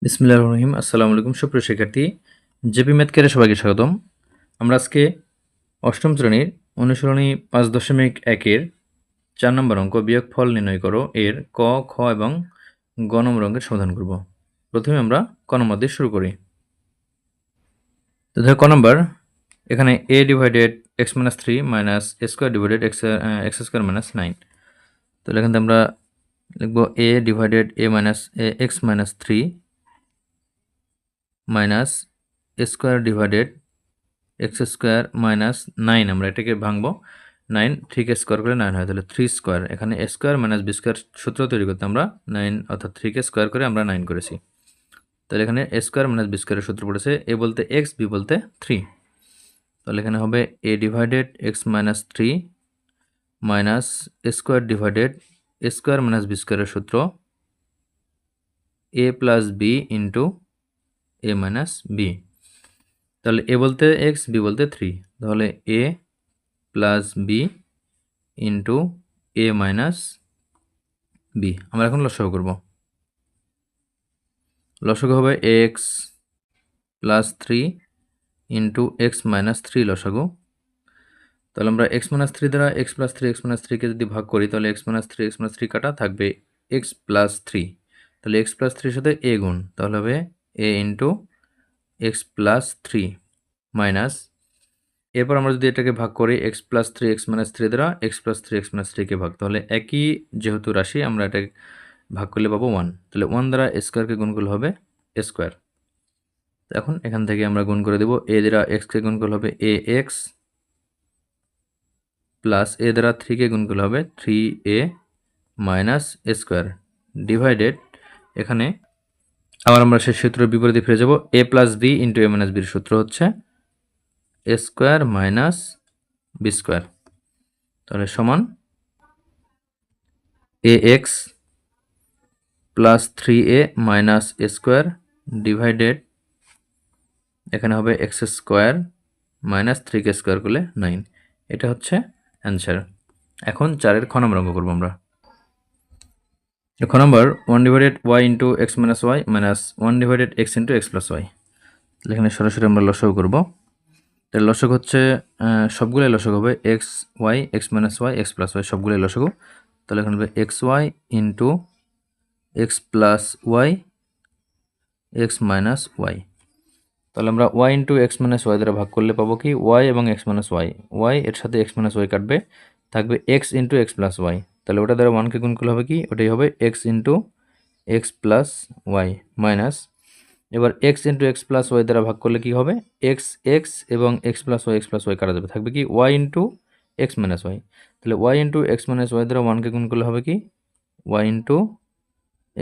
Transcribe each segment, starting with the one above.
বিসমিল্লাহির রহমানির রহিম। আসসালামু আলাইকুম সুপ্রিয় শিক্ষার্থী, জেপি ম্যাথ কেয়ারে সবাইকে স্বাগতম। আমরা আজকে অষ্টম শ্রেণীর অনুশীলনী 5.1-এর 4 নম্বর অঙ্ক বিয়োগফল নির্ণয় করো এর ক, খ এবং গ নম্বর অঙ্কের সমাধান করব। প্রথমে আমরা ক নম্বর দিয়ে শুরু করি। তো দেখো ক নম্বর, এখানে a divided x minus 3 minus a square divided x square minus 9। তো এখান থেকে আমরা লিখব a divided a minus x minus 3 minus a square divided x square minus 9। আমরা এটাকে ভাঙবো, 9 3কে স্কোয়ার করে 9 হয়, তাহলে 3 স্কোয়ার। এখানে এ স্কোয়ার মাইনাস বি স্কোয়ার সূত্র তৈরি করতে আমরা 9 অর্থাৎ 3কে স্কোয়ার করে আমরা 9 করেছি। তাহলে এখানে এ স্কোয়ার মাইনাস বি স্কোয়ারের সূত্র পড়েছে এ বলতে এক্স, বি বলতে 3। তাহলে এখানে হবে এ ডিভাইডেড এক্স মাইনাস 3 মাইনাস এ স্কোয়ার ডিভাইডেড এ স্কোয়ার মাইনাস বি স্কোয়ারের সূত্র এ plus B into A minus B. তাহলে এ বলতে এক্স, বি বলতে 3, তাহলে A plus B into A minus B. আমরা এখন লসাগু করব। লসাগু হবে x plus 3 into x minus 3 লসাগু। তাহলে আমরা এক্স মাইনাস 3 দ্বারা এক্স প্লাস 3 এক্স মাইনাস 3কে যদি ভাগ করি তাহলে এক্স মাইনাস 3 এক্স মাইনাস 3 কাটা থাকবে এক্স প্লাস 3। তাহলে এক্স প্লাস 3 সাথে এ গুণ, তাহলে হবে এ ইন্টু এক্স প্লাস 3 মাইনাস, এরপর আমরা যদি এটাকে ভাগ করি এক্স প্লাস 3 এক্স মাইনাস 3 দ্বারা এক্স প্লাস 3 এক্স মাইনাস 3কে ভাগ, তাহলে একই যেহেতু রাশি আমরা এটা ভাগ করলে পাবো 1। তাহলে 1 দ্বারা এ স্কোয়ারকে গুণ করলে হবে এ স্কোয়ার। এখন এখান থেকে আমরা গুণ করে দেব, এ দ্বারা এক্সকে গুণ করলে হবে এ এক্স প্লাস এ দ্বারা 3কে গুণ করলে হবে 3a মাইনাস এ স্কোয়ার ডিভাইডেড, এখানে আবার আমরা সেই সূত্রের বিপরীতে ফিরে যাব, এ plus B into A minus বির সূত্র হচ্ছে এ স্কোয়ার মাইনাস বি স্কোয়ার। তাহলে সমান এ এক্স প্লাস 3a মাইনাস এ স্কোয়ার ডিভাইডেড, এখানে হবে এক্স স্কোয়ার মাইনাস 3কে স্কোয়ার করলে 9। এটা হচ্ছে অ্যান্সার। এখন 4-এর খ নম্বর অঙ্ক করবো আমরা। খ নম্বর 1 divided y into x minus y minus 1 divided x into x plus y. তাহলে এখানে সরাসরি আমরা লসাগু করবো। তাহলে লসাগু হচ্ছে সবগুলোই লসাগু হবে x y x minus y x plus y, সবগুলোই লসাগু। তাহলে এখানে হবে x y into x plus y x minus Y. তাহলে আমরা y into x minus Y দ্বারা ভাগ করলে পাবো কি ওয়াই এবং এক্স মাইনাস ওয়াই, ওয়াই এর সাথে এক্স মাইনাস ওয়াই কাটবে, থাকবে x into x plus y. তাহলে ওটা দ্বারা 1কে গুণ করলে হবে কি, ওটাই হবে X into x plus Y minus, এবার X into x plus Y দ্বারা ভাগ করলে কি হবে এক্স এক্স এবং এক্স প্লাস ওয়াই কাটা যাবে, থাকবে কি Y into x minus Y. তাহলে Y into x minus Y দ্বারা 1কে গুণ করলে হবে কি Y into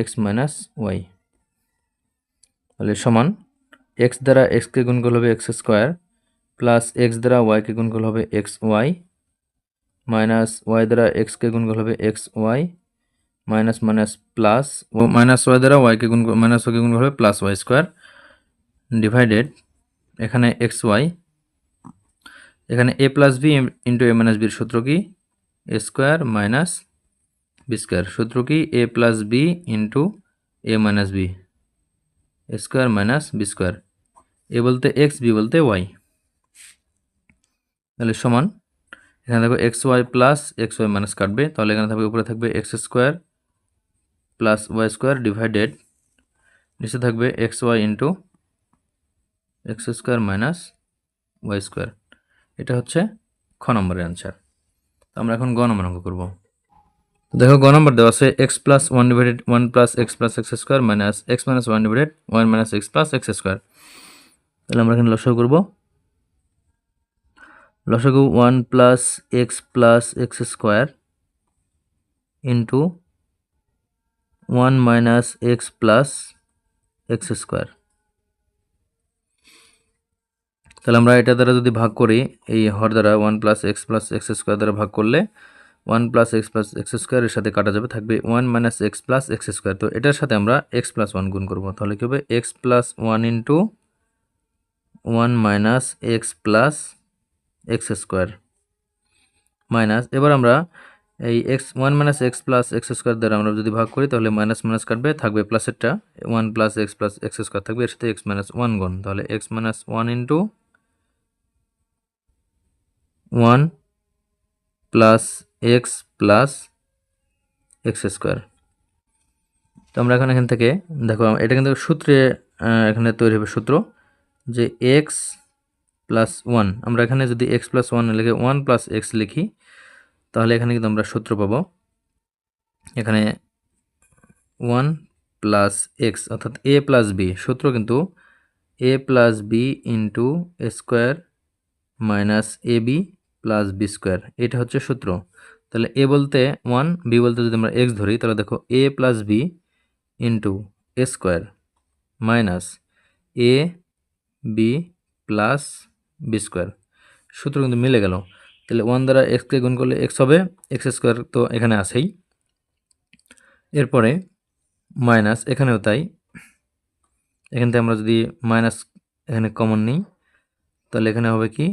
x minus Y. তাহলে সমান এক্স দ্বারা এক্সকে গুণ করলে হবে এক্স স্কোয়ার প্লাস এক্স দ্বারা ওয়াইকে গুণ করলে হবে এক্স ওয়াই মাইনাস ওয়াই দ্বারা এক্সকে গুণ করলে হবে x Y minus minus plus, ও মাইনাস ওয়াই দ্বারা ওয়াইকে গুণ মাইনাস ওয়াইকে গুণ করলে হবে প্লাস ওয়াই স্কোয়ার ডিভাইডেড, এখানে এক্স ওয়াই, এখানে A plus B into A minus বির সূত্র কি A square minus B square, সূত্র কি A plus B into A minus B A square minus B square, A বলতে এক্স, বি বলতে Y. তাহলে সমান এখানে থাকবে x Y plus x Y minus কাটবে, তাহলে এখানে থাকবে উপরে থাকবে x square plus Y square divided, নিচে থাকবে x y into x square minus y square. এটা হচ্ছে খ নম্বরের অ্যান্সার। তো আমরা এখন গ নম্বর অঙ্ক করবো। দেখো গ নম্বর দেওয়া আছে x plus 1 divided 1 plus x plus X square minus x minus 1 divided 1 minus x plus X square. তাহলে আমরা এখানে লসাগু করবো। লসাগু 1 plus X square into 1 minus x plus X square. তাহলে আমরা এটা দ্বারা যদি ভাগ করি, এই হর দ্বারা 1 প্লাস এক্স স্কোয়ার দ্বারা ভাগ করলে 1 প্লাস এক্স স্কোয়ারের সাথে কাটা যাবে, থাকবে 1 minus x plus X square. তো এটার সাথে আমরা এক্স প্লাস 1 গুণ করবো, তাহলে কী হবে x plus 1 into 1 minus x plus X square minus, এবার আমরা এই x 1 minus x plus X square দ্বারা আমরা যদি ভাগ করি তাহলে মাইনাস মাইনাস কাটবে, থাকবে প্লাসেরটা 1 প্লাস এক্স স্কোয়ার থাকবে, এর সাথে এক্স মাইনাস 1 গুণ, তাহলে x minus 1 into 1 plus x plus X square. তো আমরা এখান থেকে দেখো এটা কিন্তু সূত্রে এখানে তৈরি হবে সূত্র যে এক্স প্লাস 1, আমরা এখানে যদি এক্স প্লাস 1 লিখে 1 প্লাস এক্স লিখি তাহলে এখানে কিন্তু আমরা সূত্র পাবো এখানে 1 প্লাস এক্স অর্থাৎ এ প্লাস বি, সূত্র কিন্তু এ প্লাস বি ইন্টু এ স্কোয়ার মাইনাস এ বি প্লাস বি স্কোয়ার, এটা হচ্ছে সূত্র। তাহলে এ বলতে 1, বি বলতে যদি আমরা এক্স ধরি তাহলে দেখো এ প্লাস বি ইন্টু এ স্কোয়ার মাইনাস এ বি প্লাস বি স্কোয়ার, সূত্র কিন্তু মিলে গেল। তাহলে 1 দ্বারা এক্সকে গুণ করলে এক্স হবে, এক্স স্কোয়ার তো এখানে আছেই, এরপরে মাইনাস এখানেও তাই, এখান থেকে আমরা যদি মাইনাস এখানে কমন নিই তাহলে এখানে হবে কি,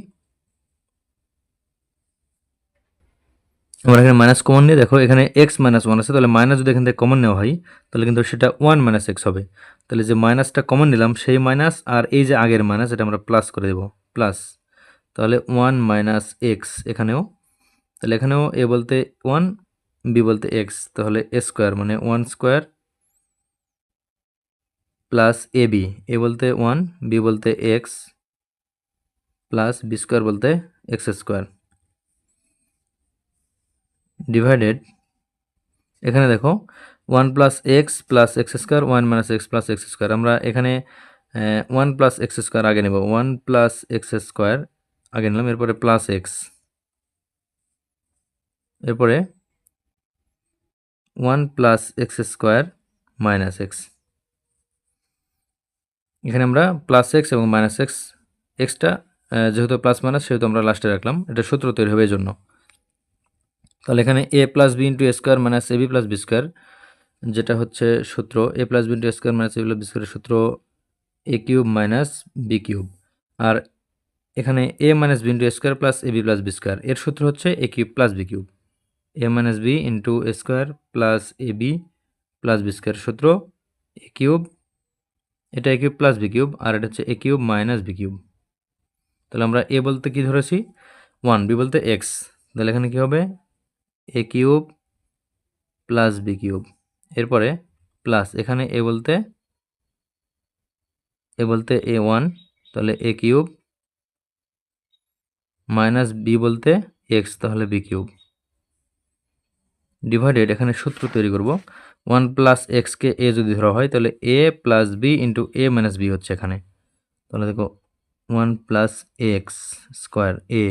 আমরা এখানে মাইনাস কমন নিয়ে দেখো এখানে এক্স মাইনাস 1 আছে, তাহলে মাইনাস যদি এখান থেকে কমন নেওয়া হয় তাহলে কিন্তু সেটা 1 মাইনাস এক্স হবে। তাহলে যে মাইনাসটা কমন নিলাম সেই মাইনাস আর এই যে আগের মাইনাস এটা আমরা প্লাস করে দেব, প্লাস, তাহলে 1 মাইনাস এক্স এখানেও, তাহলে এখানেও এ বলতে 1 বি বলতে এক্স, তাহলে এ স্কোয়ার মানে 1 স্কোয়ার প্লাস এ বি, এ বলতে 1 বি বলতে এক্স প্লাস বি স্কোয়ার বলতে এক্স স্কোয়ার ডিভাইডেড, এখানে দেখো 1 plus x plus X square 1 minus x plus X square, আমরা এখানে 1 প্লাস এক্স স্কোয়ার আগে নেব, 1 প্লাস এক্স স্কোয়ার আগে নিলাম, এরপরে প্লাস এক্স, এরপরে 1 plus X square minus x, এখানে আমরা প্লাস এক্স এবং মাইনাস এক্স, এক্সটা যেহেতু প্লাস মাইনাস সেহেতু আমরা লাস্টে রাখলাম, এটা সূত্র তৈরি হবে এই জন্য। তাহলে এখানে A plus B into A square minus A B plus B square, যেটা হচ্ছে সূত্র এ প্লাস বি ইন্টু এ স্কোয়ার মাইনাস এ বি প্লাস বি স্কোয়ারের সূত্র এ কিউব মাইনাস বি কিউব, আর এখানে এ মাইনাস বি ইন্টু এ স্কোয়ার প্লাস এ বি প্লাস বি স্কোয়ার, এর সূত্র হচ্ছে এ cube plus B cube, এ minus B into এ square plus এ B plus B square সূত্র এ cube, এটা এ cube plus B cube, আর এটা হচ্ছে এ cube minus B cube. তাহলে আমরা এ বলতে কি ধরেছি 1, বি বলতে এক্স, তাহলে এখানে কি হবে এ কিউব প্লাস বি কিউব, এরপরে প্লাস এখানে এ বলতে এ 1, তাহলে এ কিউব মাইনাস বি বলতে এক্স, তাহলে বি কিউব ডিভাইডেড, এখানে সূত্র তৈরি করব 1 প্লাস এক্সকে এ যদি ধরা হয় তাহলে A plus B into A minus B হচ্ছে এখানে, তাহলে দেখো 1 plus X square A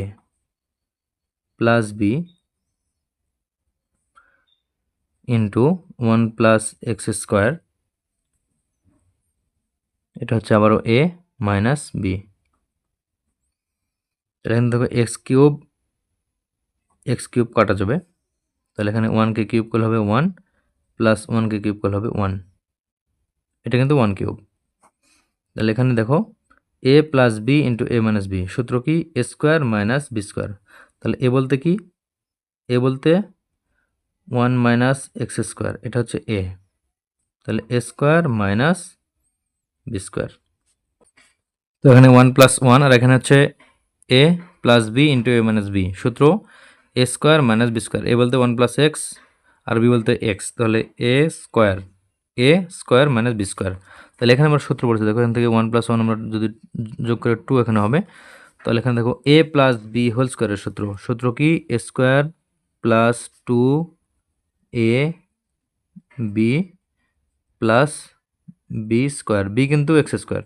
plus B into 1 plus X square, এটা হচ্ছে আবারও এ মাইনাস বি, এখানে দেখো এক্স কিউব কাটা যাবে, তাহলে এখানে 1কে কিউব করলে হবে 1 প্লাস 1কে কিউব করলে হবে 1, এটা কিন্তু 1 কিউব। তাহলে এখানে দেখো এ plus B into A minus B, সূত্র কি A square minus B square, তাহলে এ বলতে কি এ বলতে 1 মাইনাস এক্স স্কোয়ার, এটা হচ্ছে এ, তাহলে A square minus B square, তো এখানে 1 প্লাস 1 আর এখানে হচ্ছে এ plus B into A minus B, সূত্র এ square minus B square, A বলতে 1 প্লাস এক্স আর বি বলতে এক্স, তাহলে A square minus B square, তাহলে এখানে আমরা সূত্র পড়েছি দেখো, এখান থেকে 1 প্লাস 1 আমরা যদি যোগ করে 2 এখানে হবে, তাহলে এখানে দেখো এ প্লাস বি হোল স্কোয়ারের সূত্র কি A square plus 2 A B plus B square, B কিন্তু এক্স স্কোয়ার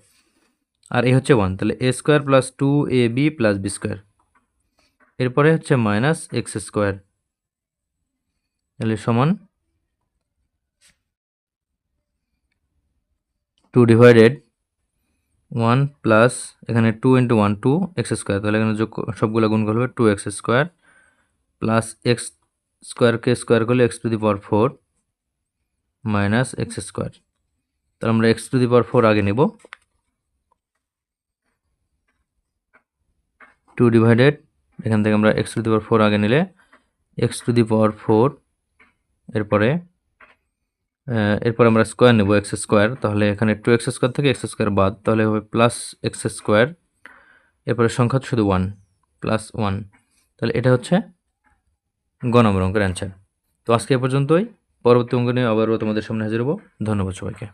আর এ হচ্ছে 1, তাহলে A square plus 2 A B plus B square, এরপরে হচ্ছে মাইনাস এক্স স্কোয়ার, তাহলে সমান 2 ডিভাইডেড 1 প্লাস এখানে 2 ইন্টু 1 2 এক্স স্কোয়ার, তাহলে এখানে যোগ সবগুলো গুণ করলে হবে 2 এক্স স্কোয়ার প্লাস এক্স স্কোয়ারকে স্কোয়ার করলে X to the power 4 minus X square, তাহলে আমরা এক্স টু দি পাওয়ার 4 আগে নেব, 2 ডিভাইডেড এখান থেকে আমরা এক্স টু দি পাওয়ার 4 আগে নিলে এক্স টু দি পাওয়ার 4, এরপরে আমরা স্কোয়ার নেব এক্স স্কোয়ার, তাহলে এখানে 2x স্কোয়ার থেকে এক্স স্কোয়ার বাদ, তাহলে হবে প্লাস এক্স স্কোয়ার, এরপরে সংখ্যা শুধু 1 প্লাস 1। তাহলে এটা হচ্ছে গ নম্বর অঙ্কের অ্যান্সার। তো আজকে এ পর্যন্তই, পরবর্তী অঙ্ক নিয়ে আবারও তোমাদের সামনে হাজির হব। ধন্যবাদ সবাইকে।